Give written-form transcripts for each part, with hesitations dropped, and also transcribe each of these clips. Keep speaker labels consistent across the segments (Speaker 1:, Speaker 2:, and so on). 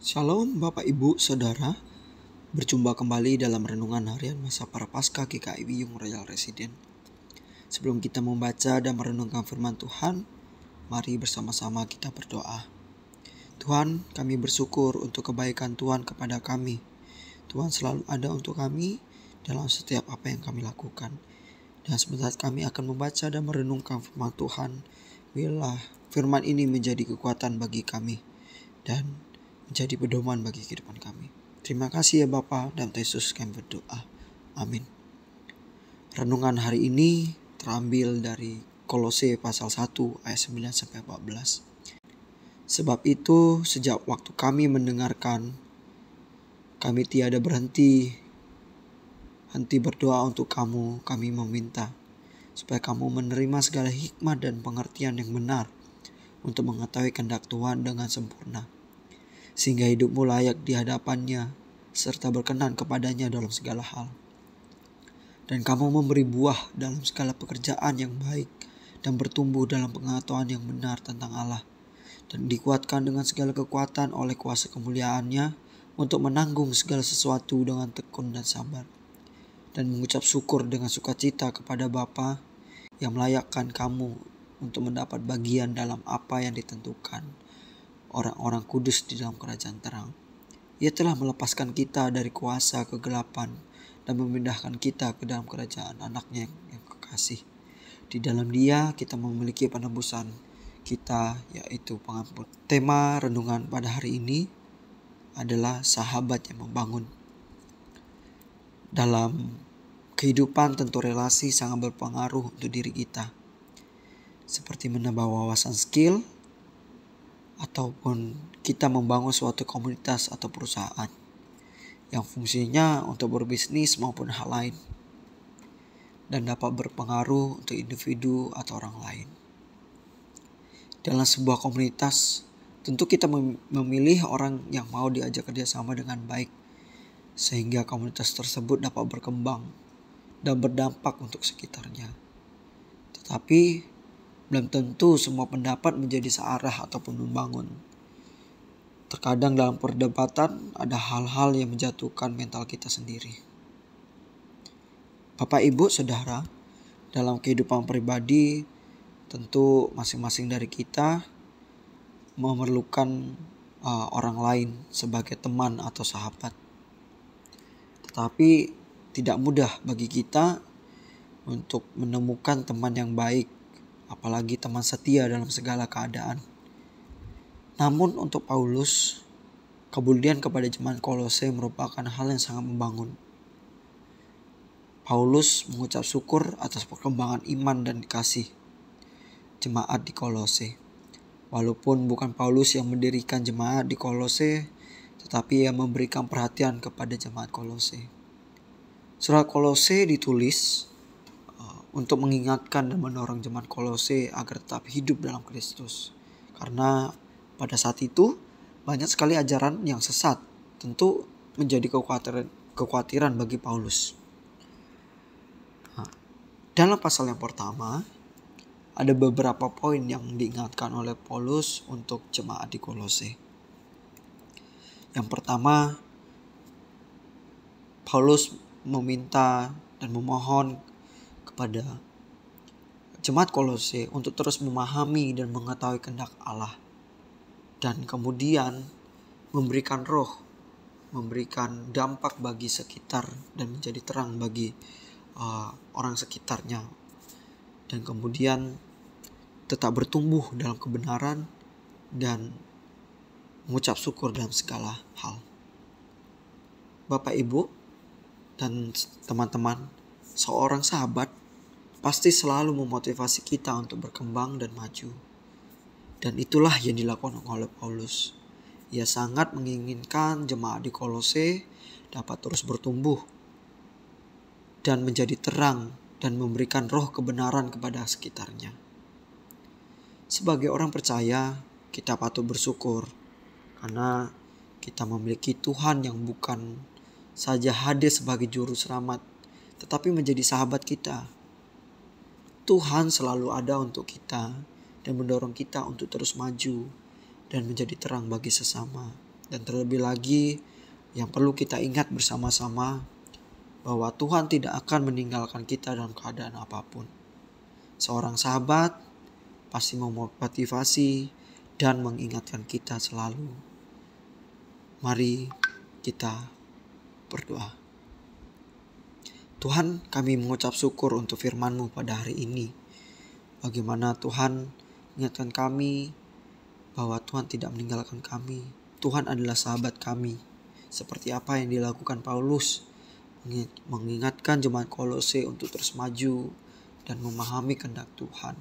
Speaker 1: Shalom Bapak Ibu Saudara, berjumpa kembali dalam renungan harian masa Prapaskah GKI Wiyung Royal Resident. Sebelum kita membaca dan merenungkan firman Tuhan, mari bersama-sama kita berdoa. Tuhan, kami bersyukur untuk kebaikan Tuhan kepada kami. Tuhan selalu ada untuk kami dalam setiap apa yang kami lakukan. Dan sebentar kami akan membaca dan merenungkan firman Tuhan. Biarlah firman ini menjadi kekuatan bagi kami dan menjadi pedoman bagi kehidupan kami. Terima kasih ya Bapa, dan Yesus kami berdoa. Amin. Renungan hari ini terambil dari Kolose pasal 1 ayat 9-14. Sebab itu sejak waktu kami mendengarkan, kami tiada henti berdoa untuk kamu. Kami meminta supaya kamu menerima segala hikmat dan pengertian yang benar untuk mengetahui kehendak Tuhan dengan sempurna, sehingga hidupmu layak di hadapannya serta berkenan kepadanya dalam segala hal. Dan kamu memberi buah dalam segala pekerjaan yang baik dan bertumbuh dalam pengetahuan yang benar tentang Allah, dan dikuatkan dengan segala kekuatan oleh kuasa kemuliaannya untuk menanggung segala sesuatu dengan tekun dan sabar, dan mengucap syukur dengan sukacita kepada Bapa yang melayakkan kamu untuk mendapat bagian dalam apa yang ditentukan orang-orang kudus di dalam kerajaan terang. Ia telah melepaskan kita dari kuasa kegelapan dan memindahkan kita ke dalam kerajaan anaknya yang kekasih. Di dalam Dia kita memiliki penebusan kita, yaitu pengampun. Tema renungan pada hari ini adalah sahabat yang membangun. Dalam kehidupan tentu relasi sangat berpengaruh untuk diri kita, seperti menambah wawasan skill, ataupun kita membangun suatu komunitas atau perusahaan yang fungsinya untuk berbisnis maupun hal lain, dan dapat berpengaruh untuk individu atau orang lain. Dalam sebuah komunitas, tentu kita memilih orang yang mau diajak kerjasama dengan baik, sehingga komunitas tersebut dapat berkembang dan berdampak untuk sekitarnya. Tetapi belum tentu semua pendapat menjadi searah ataupun membangun. Terkadang dalam perdebatan ada hal-hal yang menjatuhkan mental kita sendiri. Bapak Ibu Saudara, dalam kehidupan pribadi tentu masing-masing dari kita memerlukan orang lain sebagai teman atau sahabat. Tetapi tidak mudah bagi kita untuk menemukan teman yang baik, apalagi teman setia dalam segala keadaan. Namun untuk Paulus, kemudian kepada jemaat Kolose merupakan hal yang sangat membangun. Paulus mengucap syukur atas perkembangan iman dan kasih jemaat di Kolose. Walaupun bukan Paulus yang mendirikan jemaat di Kolose, tetapi ia memberikan perhatian kepada jemaat Kolose. Surat Kolose ditulis untuk mengingatkan dan mendorong jemaat Kolose agar tetap hidup dalam Kristus. Karena pada saat itu banyak sekali ajaran yang sesat, tentu menjadi kekhawatiran bagi Paulus. Dalam pasal yang pertama, ada beberapa poin yang diingatkan oleh Paulus untuk jemaat di Kolose. Yang pertama, Paulus meminta dan memohon kepada jemaat Kolose untuk terus memahami dan mengetahui kehendak Allah, dan kemudian memberikan roh, memberikan dampak bagi sekitar dan menjadi terang bagi orang sekitarnya, dan kemudian tetap bertumbuh dalam kebenaran dan mengucap syukur dalam segala hal. Bapak Ibu dan teman-teman, seorang sahabat pasti selalu memotivasi kita untuk berkembang dan maju. Dan itulah yang dilakukan oleh Paulus. Ia sangat menginginkan jemaat di Kolose dapat terus bertumbuh dan menjadi terang dan memberikan roh kebenaran kepada sekitarnya. Sebagai orang percaya, kita patut bersyukur karena kita memiliki Tuhan yang bukan saja hadir sebagai juru selamat, tetapi menjadi sahabat kita. Tuhan selalu ada untuk kita dan mendorong kita untuk terus maju dan menjadi terang bagi sesama Dan terlebih lagi yang perlu kita ingat bersama-sama bahwa Tuhan tidak akan meninggalkan kita dalam keadaan apapun. Seorang sahabat pasti memotivasi dan mengingatkan kita selalu. Mari kita berdoa. Tuhan, kami mengucap syukur untuk firman-Mu pada hari ini. Bagaimana Tuhan mengingatkan kami bahwa Tuhan tidak meninggalkan kami. Tuhan adalah sahabat kami. Seperti apa yang dilakukan Paulus, mengingatkan jemaat Kolose untuk terus maju dan memahami kehendak Tuhan.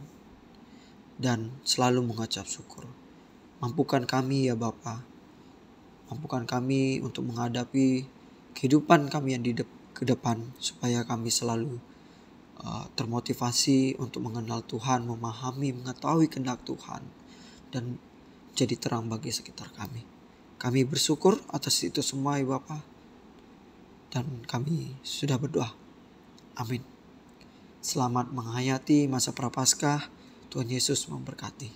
Speaker 1: Dan selalu mengucap syukur. Mampukan kami ya Bapa. Mampukan kami untuk menghadapi kehidupan kami yang ke depan, supaya kami selalu termotivasi untuk mengenal Tuhan, memahami, mengetahui kehendak Tuhan, dan jadi terang bagi sekitar kami. Kami bersyukur atas itu semua ya Bapa, dan kami sudah berdoa. Amin. Selamat menghayati masa Prapaskah. Tuhan Yesus memberkati.